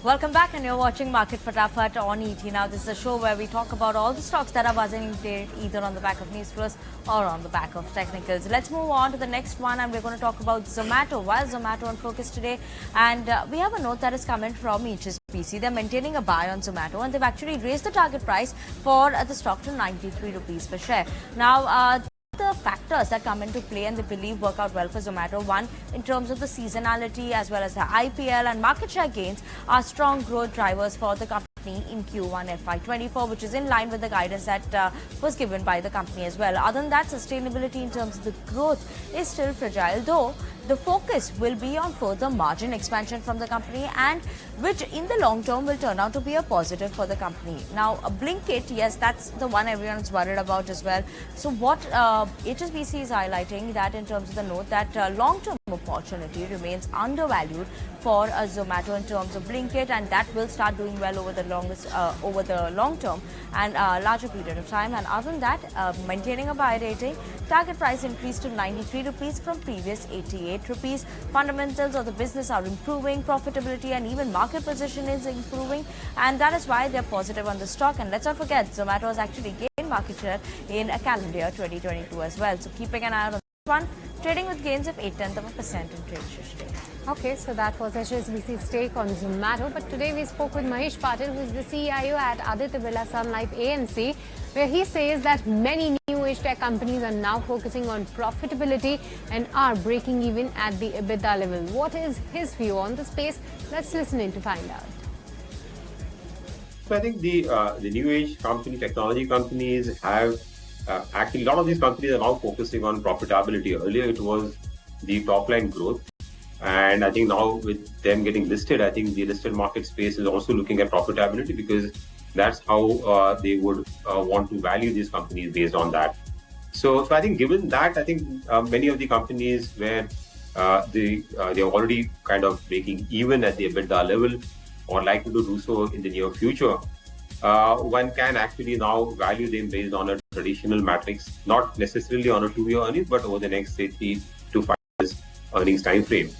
Welcome back, and you're watching Market Fatafat on ET. Now, this is a show where we talk about all the stocks that are buzzing today, either on the back of news flows or on the back of technicals. Let's move on to the next one, and we're going to talk about Zomato. Why is Zomato on focus today? And we have a note that is coming from HDFC. They're maintaining a buy on Zomato, and they've actually raised the target price for the stock to 93 rupees per share. Now, the factors that come into play and they believe work out well for Zomato. One, in terms of the seasonality as well as the IPL and market share gains, are strong growth drivers for the company in Q1 FY24, which is in line with the guidance that was given by the company as well. Other than that, sustainability in terms of the growth is still fragile, though the focus will be on further margin expansion from the company, and which in the long term will turn out to be a positive for the company. Now, Blinkit, yes, that's the one everyone's worried about as well. So what HSBC is highlighting that in terms of the note that long-term opportunity remains undervalued for Zomato in terms of Blinkit, and that will start doing well over the long term and larger period of time. And other than that, maintaining a buy rating, target price increased to 93 rupees from previous 88 rupees. Fundamentals of the business are improving, profitability and even market position is improving, and that is why they're positive on the stock. And let's not forget, Zomato has actually gained market share in a calendar year 2022 as well. So keeping an eye on this one, trading with gains of 0.8% in trade today. Okay, so that was HSBC's take on Zomato. But today we spoke with Mahesh Patel, who is the CIO at Aditya Birla Sun Life AMC, where he says that many new age tech companies are now focusing on profitability and are breaking even at the EBITDA level. What is his view on the space? Let's listen in to find out. So I think the new age technology companies have actually, a lot of these companies are now focusing on profitability. Earlier it was the top line growth. And I think now with them getting listed, I think the listed market space is also looking at profitability, because that's how they would want to value these companies based on that. So I think given that, I think many of the companies where they're already kind of breaking even at the EBITDA level or likely to do so in the near future, one can actually now value them based on a traditional matrix, not necessarily on a 2-year earnings, but over the next, say, 3 to 5 years earnings time frame.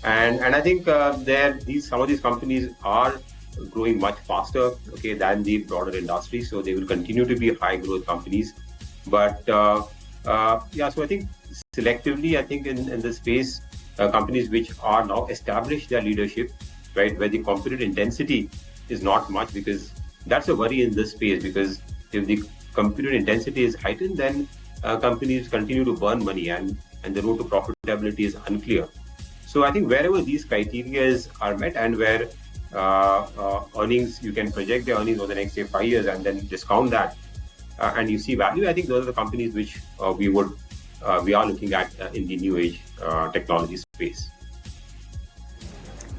And I think some of these companies are growing much faster, than the broader industry. So they will continue to be high growth companies. But so I think selectively, I think in the space, companies which are now established their leadership, right, where the competitive intensity is not much, because that's a worry in this space, because if the competitive intensity is heightened, then companies continue to burn money and the road to profitability is unclear. So I think wherever these criteria are met and where earnings, you can project the earnings over the next, say, 5 years and then discount that and you see value, I think those are the companies which we are looking at in the new age technology space.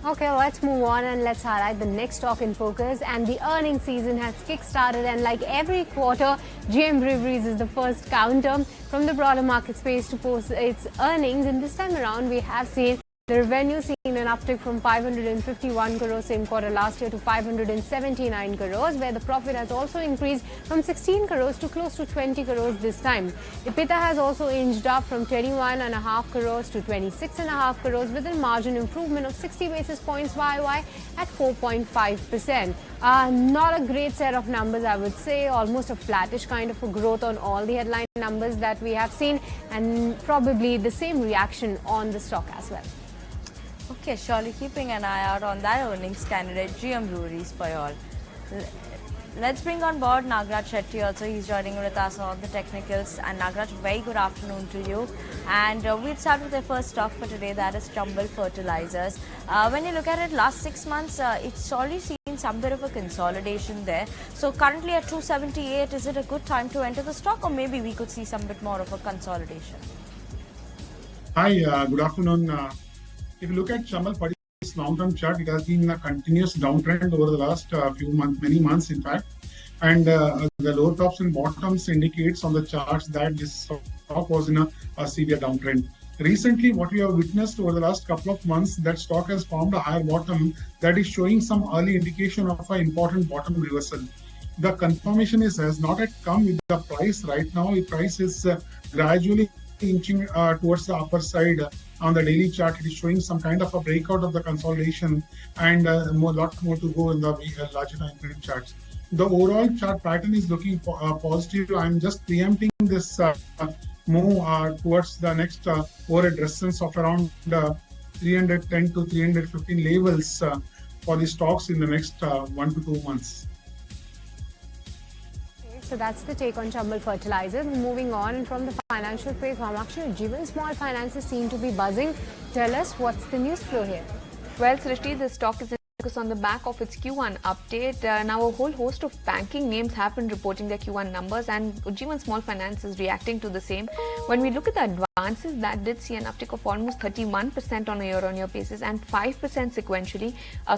Okay, let's move on and let's highlight the next stock in focus. And the earnings season has kick-started, and like every quarter, GM Breweries is the first counter from the broader market space to post its earnings. And this time around, we have seen the revenue seen an uptick from 551 crores same quarter last year to 579 crores, where the profit has also increased from 16 crores to close to 20 crores this time. EBITDA has also inched up from 21.5 crores to 26.5 crores, with a margin improvement of 60 basis points YOY at 4.5%. Not a great set of numbers, I would say, almost a flattish kind of a growth on all the headline numbers that we have seen, and probably the same reaction on the stock as well. Okay, surely keeping an eye out on that earnings candidate, GM Breweries, for you all. Let's bring on board Nagaraj Shetti also. He's joining with us on the technicals. And Nagaraj, very good afternoon to you. And we'll start with the first stock for today, that is Chambal Fertilizers. When you look at it, last 6 months, it's already seen some bit of a consolidation there. So currently at 278, is it a good time to enter the stock, or maybe we could see some bit more of a consolidation? Hi, good afternoon. If you look at Chambal Fertilizers long-term chart, it has been a continuous downtrend over the last many months, in fact. And the lower tops and bottoms indicates on the charts that this stock was in a severe downtrend. Recently, what we have witnessed over the last couple of months, that stock has formed a higher bottom that is showing some early indication of an important bottom reversal. The confirmation has not yet come with the price right now. The price is gradually inching towards the upper side on the daily chart, it is showing some kind of a breakout of the consolidation and lot more to go in the larger time frame charts. The overall chart pattern is looking positive. I'm just preempting this move towards the next overhead resistance of around 310 to 315 levels for the stocks in the next 1 to 2 months. So that's the take on Chambal Fertilizers. Moving on, and from the financial space, Ujjivan small finances seem to be buzzing. Tell us what's the news flow here. Well, Srishti, the stock is on the back of its Q1 update. Now a whole host of banking names have been reporting their Q1 numbers, and Ujjivan Small Finance is reacting to the same. When we look at the advances, that did see an uptick of almost 31% on a year-on-year basis and 5% sequentially,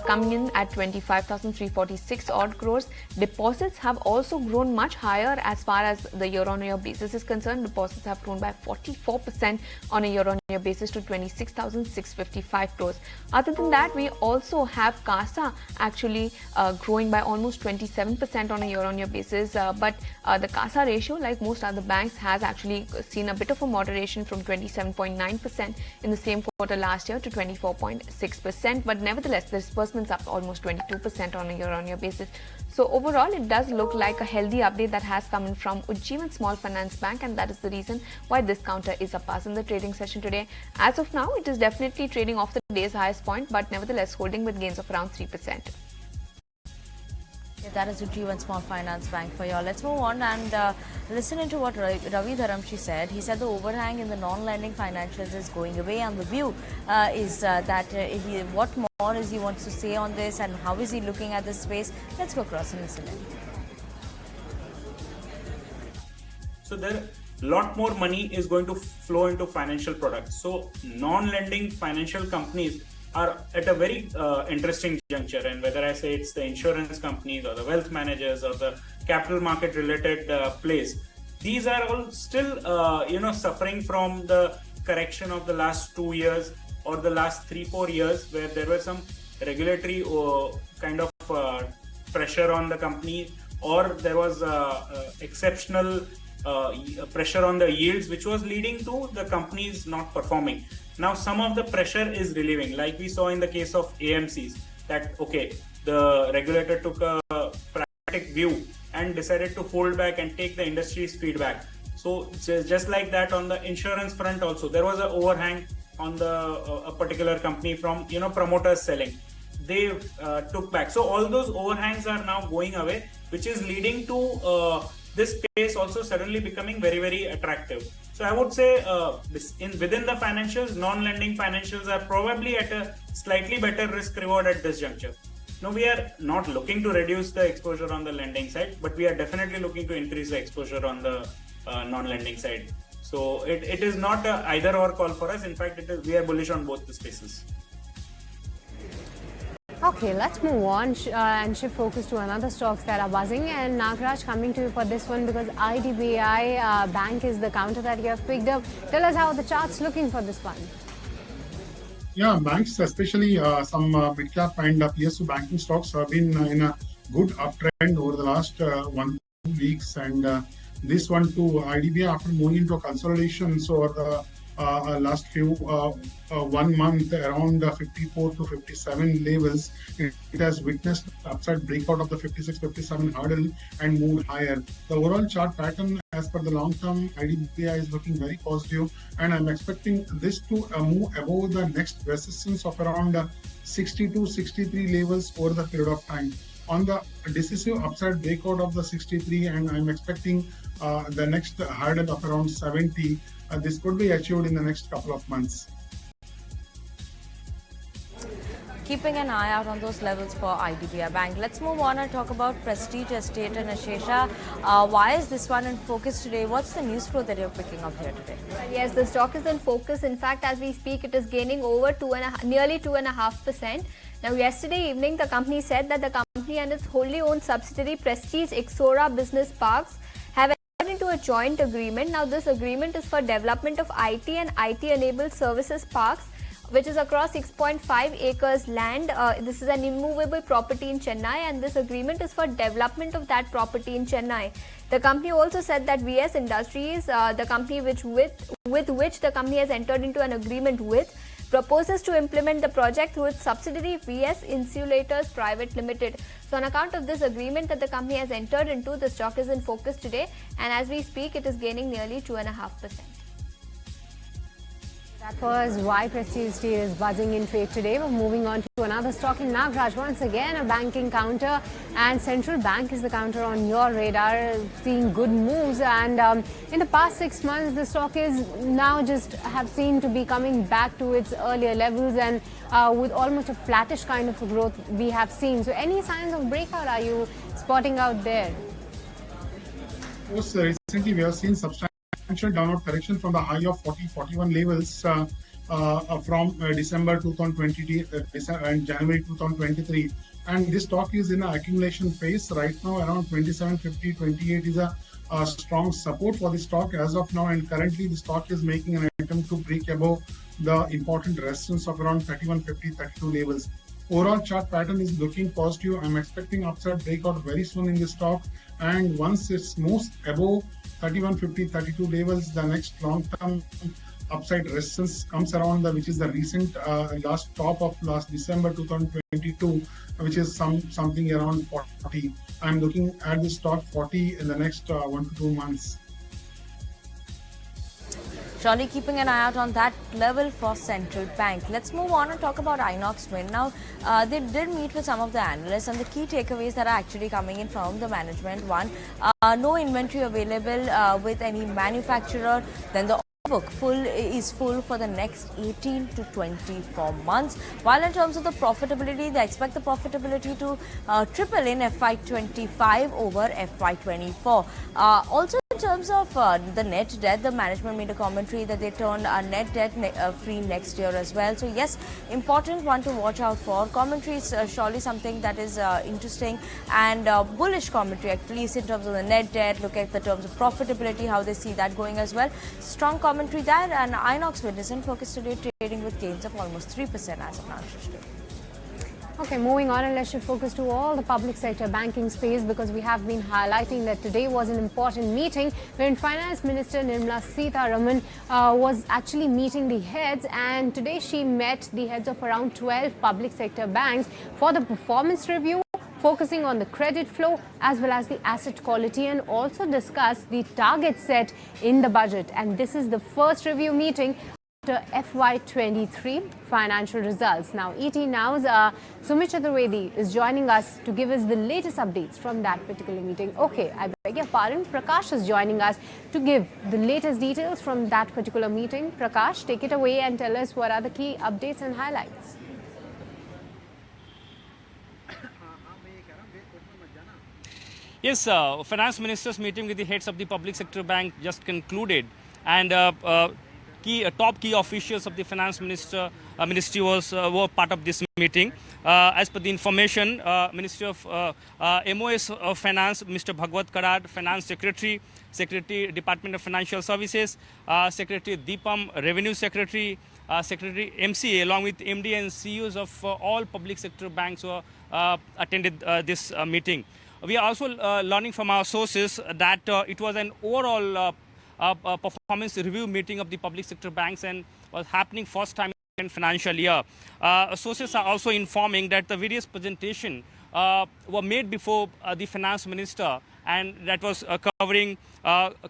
coming in at 25,346 odd crores. Deposits have also grown much higher as far as the year-on-year basis is concerned. Deposits have grown by 44% on a year-on-year basis to 26,655 crores. Other than that, we also have CASA actually growing by almost 27% on a year-on-year basis, but the CASA ratio, like most other banks, has actually seen a bit of a moderation from 27.9% in the same quarter last year to 24.6%, but nevertheless the disbursements up almost 22% on a year-on-year basis. So overall, it does look like a healthy update that has come in from Ujjivan Small Finance Bank, and that is the reason why this counter is up us in the trading session today. As of now, it is definitely trading off the day's highest point, but nevertheless holding with gains of around 3%. Yeah, that is Ujjivan Small Finance Bank for you all. Let's move on and listen into what Ravi Dharamshi said. He said the overhang in the non-lending financials is going away, and the view is that what more is he wants to say on this and how is he looking at this space. Let's go across and listen in. So there a lot more money is going to flow into financial products. So non-lending financial companies are at a very interesting juncture, and whether I say it's the insurance companies or the wealth managers or the capital market related plays, these are all still suffering from the correction of the last 2 years or the last 3-4 years, where there were some regulatory kind of pressure on the company, or there was exceptional pressure on the yields, which was leading to the companies not performing. Now some of the pressure is relieving, like we saw in the case of AMCs, that okay, the regulator took a pragmatic view and decided to hold back and take the industry's feedback. So just like that, on the insurance front also, there was an overhang on the a particular company from promoters selling. They took back. So all those overhangs are now going away, which is leading to this space also suddenly becoming very, very attractive. So I would say within the financials, non-lending financials are probably at a slightly better risk reward at this juncture. Now we are not looking to reduce the exposure on the lending side, but we are definitely looking to increase the exposure on the non-lending side. So it is not a either or call for us. In fact, we are bullish on both the spaces. Okay, let's move on and shift focus to another stocks that are buzzing. And Nagaraj, coming to you for this one because IDB Bank is the counter that you have picked up. Tell us how the chart's looking for this one. Yeah, banks, especially some mid-cap and PSU banking stocks have been in a good uptrend over the last 1-2 weeks. And this one too, IDB, after moving into a consolidation, so the last few 1 month around 54 to 57 levels, it has witnessed upside breakout of the 56-57 hurdle and moved higher. The overall chart pattern as per the long term IDBI is looking very positive, and I'm expecting this to move above the next resistance of around 60-63 levels over the period of time. On the decisive upside breakout of the 63, and I'm expecting the next hurdle of around 70. This could be achieved in the next couple of months. Keeping an eye out on those levels for IDBI Bank. Let's move on and talk about Prestige Estate and Ashesha. Why is this one in focus today? What's the news flow that you're picking up here today? Yes, the stock is in focus. In fact, as we speak, it is gaining over nearly 2.5%. Now, yesterday evening, the company said that the company and its wholly owned subsidiary Prestige Exora Business Parks have entered into a joint agreement. Now, this agreement is for development of IT and IT-enabled services parks which is across 6.5 acres land. This is an immovable property in Chennai, and this agreement is for development of that property in Chennai. The company also said that VS Industries, the company with which the company has entered into an agreement with, proposes to implement the project through its subsidiary VS Insulators Private Limited. So on account of this agreement that the company has entered into, the stock is in focus today, and as we speak, it is gaining nearly 2.5%. That was why Prestige Steel is buzzing in trade today. We're moving on to another stock in Nagaraj. Once again, a banking counter, and Central Bank is the counter on your radar, seeing good moves. And in the past 6 months, the stock is now just have seemed to be coming back to its earlier levels, and with almost a flattish kind of a growth we have seen. So any signs of breakout are you spotting out there? Of course, recently we have seen substantial downward correction from the high of 40-41 levels from December 2020 and January 2023, and this stock is in an accumulation phase right now. Around 27.50-28 is a strong support for the stock as of now, and currently the stock is making an attempt to break above the important resistance of around 31.50-32 levels. Overall chart pattern is looking positive. I'm expecting upside breakout very soon in the stock, and once it moves above 31.50-32 levels, the next long-term upside resistance comes around which is the recent last top of last December 2022, which is something around 40. I'm looking at the stock 40 in the next 1 to 2 months. Surely keeping an eye out on that level for Central Bank. Let's move on and talk about Inox Wind. Now, they did meet with some of the analysts, and the key takeaways that are actually coming in from the management: one, no inventory available with any manufacturer. Then the book is full for the next 18 to 24 months. While in terms of the profitability, they expect the profitability to triple in FY25 over FY24. Also, in terms of the net debt, the management made a commentary that they turn net debt free next year as well. So yes, important one to watch out for. Commentary is surely something that is interesting, and bullish commentary at least in terms of the net debt. Look at the terms of profitability, how they see that going as well. Strong commentary there, and Inox Wind is in focus today, trading with gains of almost 3% as of now. Okay, moving on, and let's shift focus to all the public sector banking space, because we have been highlighting that today was an important meeting wherein Finance Minister Nirmala Sitharaman was actually meeting the heads, and today she met the heads of around 12 public sector banks for the performance review, focusing on the credit flow as well as the asset quality, and also discuss the targets set in the budget. And this is the first review meeting after FY23 financial results. Now, ET Now's Sumit Chaturvedi is joining us to give us the latest updates from that particular meeting. Okay, I beg your pardon, Prakash is joining us to give the latest details from that particular meeting. Prakash, take it away and tell us what are the key updates and highlights. Yes, Finance Minister's meeting with the heads of the public sector bank just concluded, and top key officials of the Finance Ministry were part of this meeting. As per the information, Ministry of MOS of Finance, Mr. Bhagwat Karad, Finance Secretary, Department of Financial Services, Secretary Deepam, Revenue Secretary, Secretary MCA, along with MD and CEOs of all public sector banks who attended this meeting. We are also learning from our sources that it was an overall performance review meeting of the public sector banks and was happening first time in financial year. Sources are also informing that the various presentations were made before the finance minister, and that was covering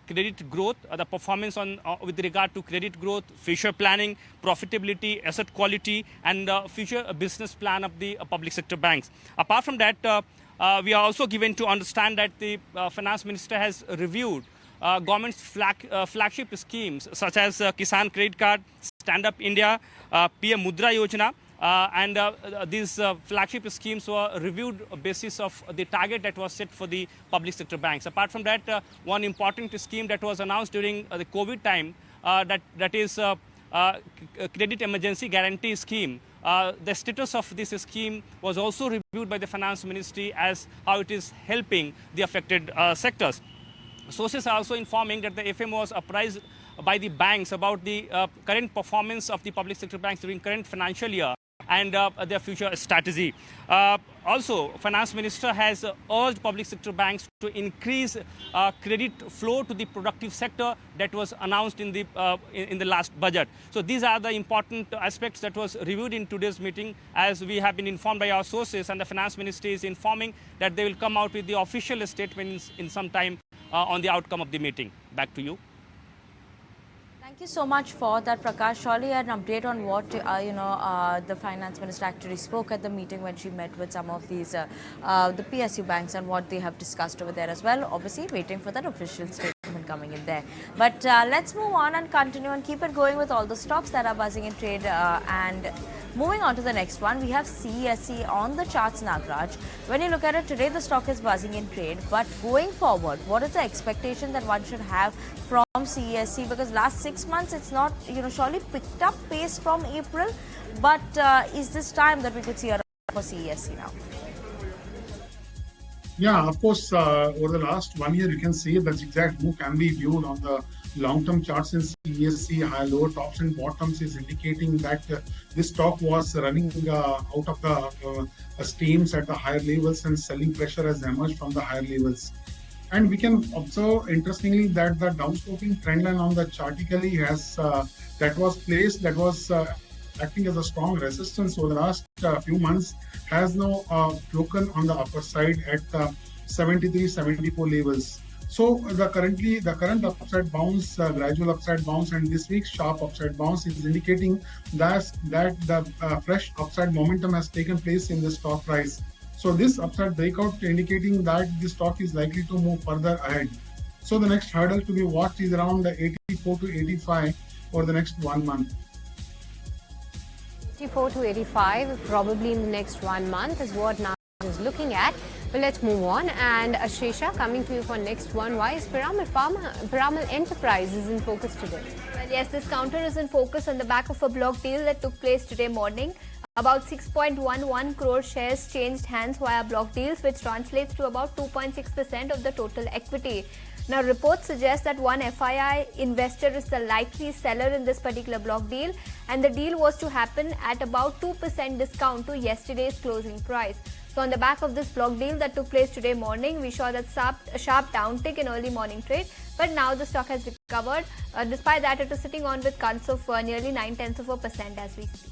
credit growth, the performance on with regard to credit growth, future planning, profitability, asset quality, and future business plan of the public sector banks. Apart from that, we are also given to understand that the finance minister has reviewed government's flagship schemes such as Kisan Credit Card, Stand Up India, PM Mudra Yojana, and these flagship schemes were reviewed basis of the target that was set for the public sector banks. Apart from that, one important scheme that was announced during the COVID time, that is Credit Emergency Guarantee Scheme. The status of this scheme was also reviewed by the Finance Ministry as how it is helping the affected sectors. sources are also informing that the FMO was apprised by the banks about the current performance of the public sector banks during current financial year and their future strategy. Also, Finance Minister has urged public sector banks to increase credit flow to the productive sector that was announced in the last budget. So these are the important aspects that was reviewed in today's meeting, as we have been informed by our sources, and the Finance Ministry is informing that they will come out with the official statements in some time on the outcome of the meeting. Back to you. Thank you so much for that, Prakash. Surely an update on what the finance minister actually spoke at the meeting when she met with some of these the PSU banks and what they have discussed over there as well. Obviously, waiting for that official statement coming in there. But let's move on and continue and keep it going with all the stocks that are buzzing in trade. And moving on to the next one, we have CESC on the charts, Nagaraj. When you look at it today, the stock is buzzing in trade. But going forward, what is the expectation that one should have from CESC? Because last 6 months, it's not, surely picked up pace from April. But is this time that we could see a run for CESC now? Yeah, of course, over the last 1 year, you can see that exact move can be viewed on the long-term charts in CESC. High, lower tops and bottoms is indicating that this stock was running out of the steams at the higher levels, and selling pressure has emerged from the higher levels. And we can observe, interestingly, that the downsloping trend line on the chartically has that was acting as a strong resistance over the last few months, has now broken on the upper side at 73-74 levels. So the current upside bounce, gradual upside bounce, and this week's sharp upside bounce is indicating that the fresh upside momentum has taken place in the stock price. So this upside breakout indicating that the stock is likely to move further ahead. So the next hurdle to be watched is around the 84 to 85 for the next 1 month. 84 to 85 probably in the next 1 month is what now is looking at. But let's move on. And Ashesha, coming to you for next one. Why is Piramal Enterprises in focus today? Well, yes, this counter is in focus on the back of a block deal that took place today morning. About 6.11 crore shares changed hands via block deals, which translates to about 2.6% of the total equity. Now, reports suggest that one FII investor is the likely seller in this particular block deal, and the deal was to happen at about 2% discount to yesterday's closing price. So, on the back of this block deal that took place today morning, we saw that sharp downtick in early morning trade, but now the stock has recovered. Despite that, it is sitting on with cuts of nearly 0.9% as we speak.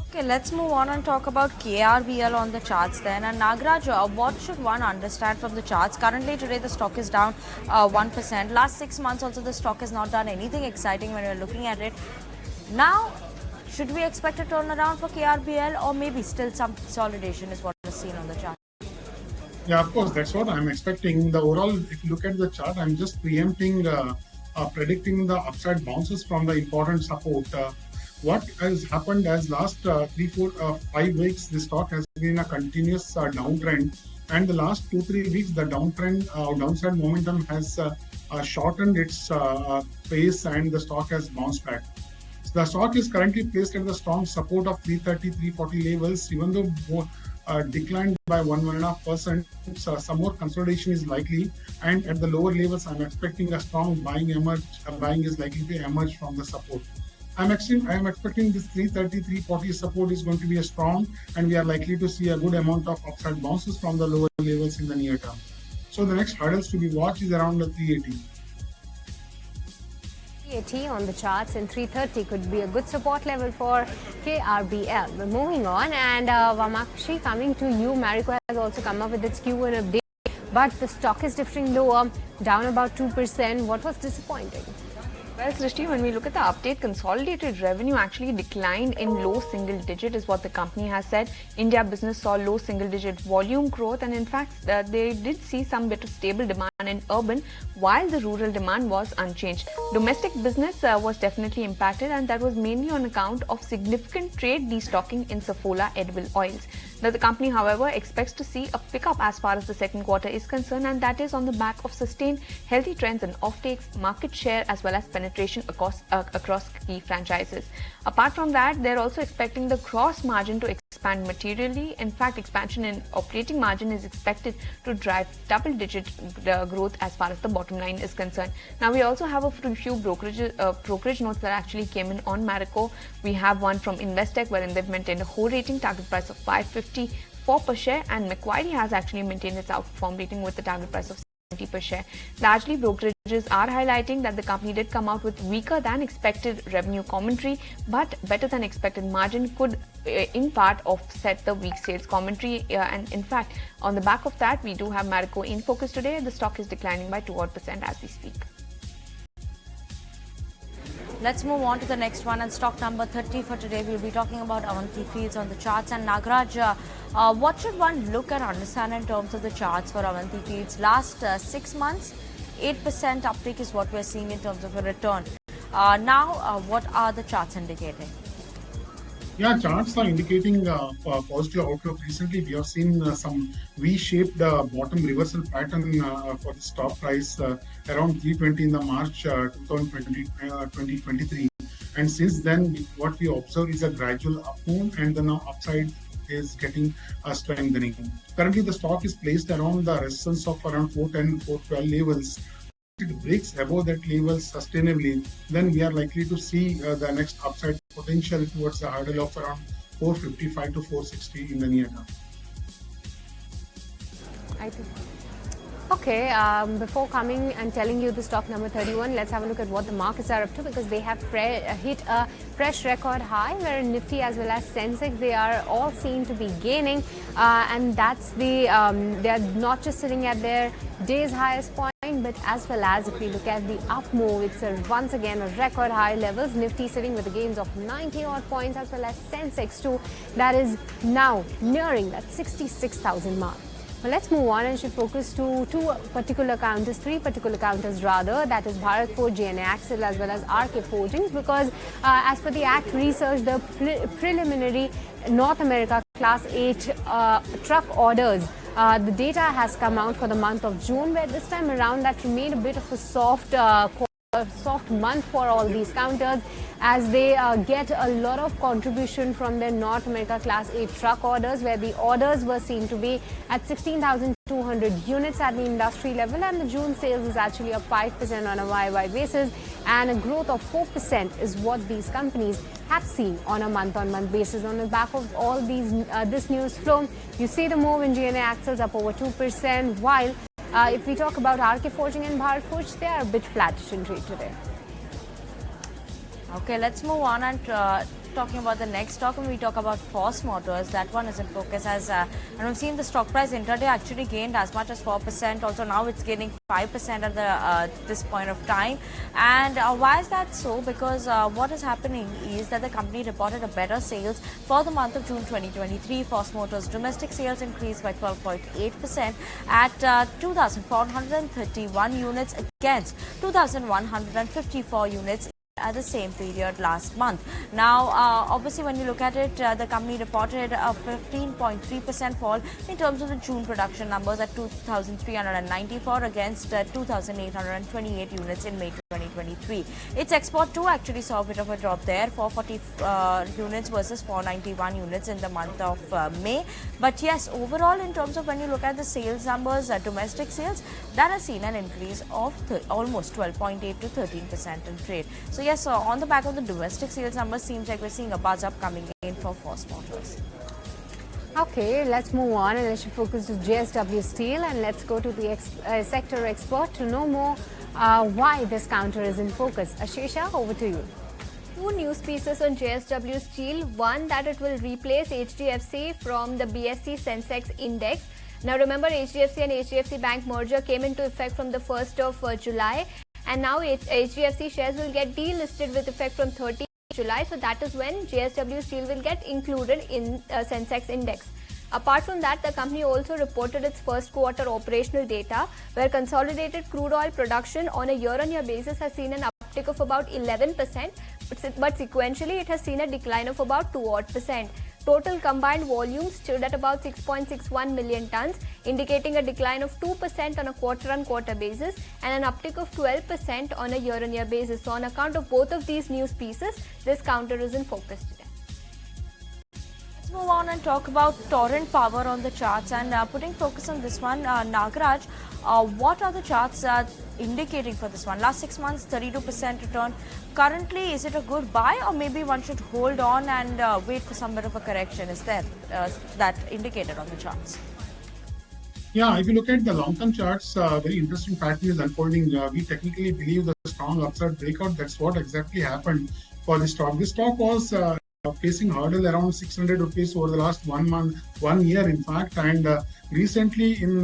Okay, let's move on and talk about KRBL on the charts then. And Nagaraj, what should one understand from the charts? Currently today the stock is down 1%. Last 6 months also the stock has not done anything exciting when we're looking at it. Now, should we expect a turnaround for KRBL, or maybe still some consolidation is what is seen on the chart? Yeah, of course, that's what I'm expecting. The overall, if you look at the chart, I'm just preempting, predicting the upside bounces from the important support. What has happened as last 3, 4, 5 weeks, the stock has been a continuous downtrend, and the last 2-3 weeks, the downside momentum has shortened its pace, and the stock has bounced back. So the stock is currently placed at the strong support of 330-340 levels, even though declined by 1.5%. Some more consolidation is likely, and at the lower levels, I'm expecting a strong buying is likely to emerge from the support. I am expecting this 330-340 support is going to be a strong, and we are likely to see a good amount of upside bounces from the lower levels in the near term. So the next hurdles to be watched is around the 380. 380 on the charts, and 330 could be a good support level for KRBL. We're moving on, and Vamakshi, coming to you, Marico has also come up with its Q1 update, but the stock is drifting lower, down about 2%. What was disappointing? Well, Srishti, when we look at the update, consolidated revenue actually declined in low single digit is what the company has said. India business saw low single digit volume growth, and in fact, they did see some bit of stable demand in urban, while the rural demand was unchanged. Domestic business was definitely impacted, and that was mainly on account of significant trade destocking in Saffola edible oils. Now, the company, however, expects to see a pickup as far as the second quarter is concerned, and that is on the back of sustained healthy trends in offtakes, market share, as well as penetration across key franchises. Apart from that, they're also expecting the gross margin to expand expand materially. In fact, expansion in operating margin is expected to drive double-digit growth as far as the bottom line is concerned. Now, we also have a few brokerage notes that actually came in on Marico. We have one from Investec, wherein they've maintained a hold rating, target price of 554 per share, and Macquarie has actually maintained its outperform rating with the target price of 70 per share. Largely, brokerages are highlighting that the company did come out with weaker than expected revenue commentary, but better than expected margin could in part offset the weak sales commentary. And in fact, on the back of that, we do have Marico in focus today. The stock is declining by 2% as we speak. Let's move on to the next one, and stock number 30 for today. We'll be talking about Avanti Feeds on the charts. And Nagaraj, what should one look and understand in terms of the charts for Avanti Feeds? Last 6 months, 8% uptick is what we're seeing in terms of a return. Now, what are the charts indicating? Yeah, charts are indicating positive outlook. Recently, we have seen some V-shaped bottom reversal pattern for the stock price around 320 in the March 2023. And since then, what we observe is a gradual up move, and the now upside is getting strengthening. Currently, the stock is placed around the resistance of around 410, 412 levels. If it breaks above that level sustainably, then we are likely to see the next upside potential towards the hurdle of around 455 to 460 in the near term. I think. Okay, before coming and telling you the stock number 31, let's have a look at what the markets are up to, because they have hit a fresh record high, where Nifty as well as Sensex, they are all seen to be gaining, and that's the they are not just sitting at their day's highest point, but as well as if we look at the up move, it's once again a record high levels. Nifty sitting with the gains of 90 odd points, as well as Sensex too, that is now nearing that 66,000 mark. Well, let's move on and should focus to three particular counters rather, that is Bharat Forge, JNA Axle as well as RK Forgings, because as per the ACT research, the preliminary North America Class 8 truck orders, the data has come out for the month of June, where this time around that remained a bit of a soft month for all these counters, as they get a lot of contribution from their North America Class 8 truck orders, where the orders were seen to be at 16,200 units at the industry level, and the June sales is actually up 5% on a YY basis, and a growth of 4% is what these companies have seen on a month-on-month basis. On the back of all these this news flow, you see the move in JNA Axles up over 2%, while if we talk about RK Forging and Bharat Forge, they are a bit flattish in trade today. Okay, let's move on and talking about the next stock. When we talk about Force Motors, that one is in focus, as and we've seen the stock price intraday actually gained as much as 4%. Also now it's gaining 5% at the this point of time. And why is that so? Because what is happening is that the company reported a better sales for the month of June 2023. Force Motors domestic sales increased by 12.8% at 2,431 units against 2,154 units at the same period last month. Now, obviously, when you look at it, the company reported a 15.3% fall in terms of the June production numbers at 2,394 against 2,828 units in May 2023. Its export too actually saw a bit of a drop there, 440 units versus 491 units in the month of May. But yes, overall, in terms of when you look at the sales numbers, domestic sales, that has seen an increase of almost 12.8 to 13% in trade. So yes, on the back of the domestic sales numbers, seems like we're seeing a buzz up coming in for Force Motors. Okay, let's move on and let's focus to JSW Steel, and let's go to the sector expert to know more why this counter is in focus. Ashesha, over to you. Two news pieces on JSW Steel. One, that it will replace HDFC from the BSE Sensex index. Now remember, HDFC and HDFC Bank merger came into effect from the 1st of July. And now HDFC shares will get delisted with effect from 30th July. So that is when JSW Steel will get included in Sensex index. Apart from that, the company also reported its first quarter operational data, where consolidated crude oil production on a year-on-year basis has seen an uptick of about 11%, but sequentially it has seen a decline of about 2%. Total combined volumes stood at about 6.61 million tons, indicating a decline of 2% on a quarter-on-quarter basis and an uptick of 12% on a year-on-year basis. So on account of both of these news pieces, this counter is in focus today. Let's Move on and talk about Torrent Power on the charts, and putting focus on this one, Nagaraj, what are the charts indicating for this one? Last 6 months, 32% return. Currently, is it a good buy, or maybe one should hold on and wait for some bit of a correction? Is there that indicated on the charts? Yeah, if you look at the long-term charts, very interesting pattern is unfolding. We technically believe the strong upside breakout. That's what exactly happened for the stock. This stock was facing hurdle around 600 rupees over the last 1 month, 1 year in fact, and recently in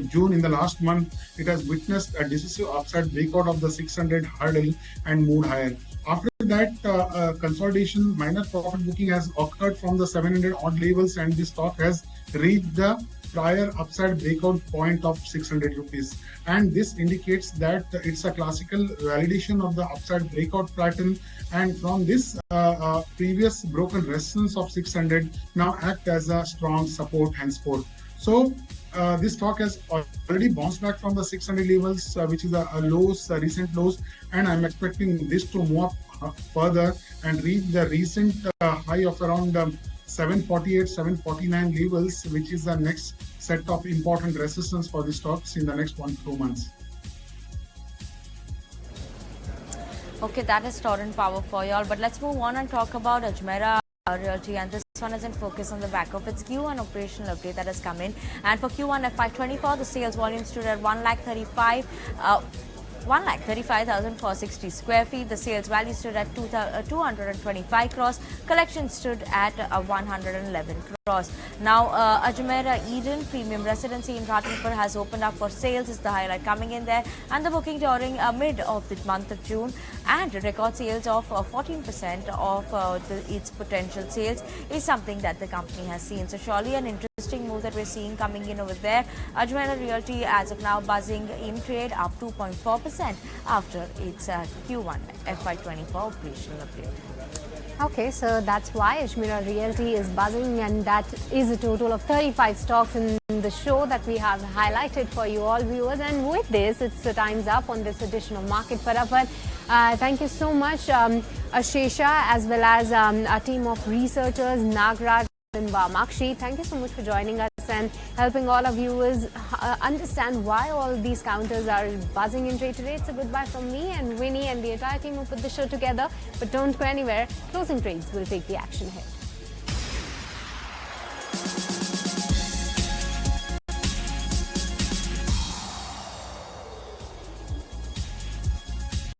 June, in the last month, it has witnessed a decisive upside breakout of the 600 hurdle and moved higher. After that, consolidation, minor profit booking has occurred from the 700 odd levels, and the stock has reached the prior upside breakout point of 600 rupees. And this indicates that it's a classical validation of the upside breakout pattern. And from this previous broken resistance of 600 now act as a strong support henceforth. So this stock has already bounced back from the 600 levels, which is a lows, recent lows, and I'm expecting this to move up further and reach the recent high of around 748, 749 levels, which is the next set of important resistance for the stocks in the next 1 to 2 months. Okay, that is Torrent Power for y'all. But let's move on and talk about Emaar Realty, and this one is in focus on the back of its Q1 operational update that has come in. And for Q1 FY24, the sales volume stood at 1,35,460 square feet. The sales value stood at 225 crores. Collection stood at 111 crores. Now, Ajmera Eden Premium Residency in Ghatanpur has opened up for sales, is the highlight coming in there. And the booking during mid of the month of June, and record sales of 14% of its potential sales is something that the company has seen. So surely an interesting move that we're seeing coming in over there. Ajmera Realty as of now buzzing in trade, up 2.4% after its Q1 FY24 operational update. Okay, so that's why Emaar Realty is buzzing, and that is a total of 35 stocks in the show that we have highlighted for you all viewers. And with this, it's time's up on this edition of Market Fatafat. Thank you so much, Ashesha, as well as our team of researchers, Nagaraj and Vamakshi. Thank you so much for joining us and helping all our viewers understand why all these counters are buzzing in trade today. It's a goodbye from me and Winnie and the entire team who put the show together. But don't go anywhere. Closing trades will take the action ahead.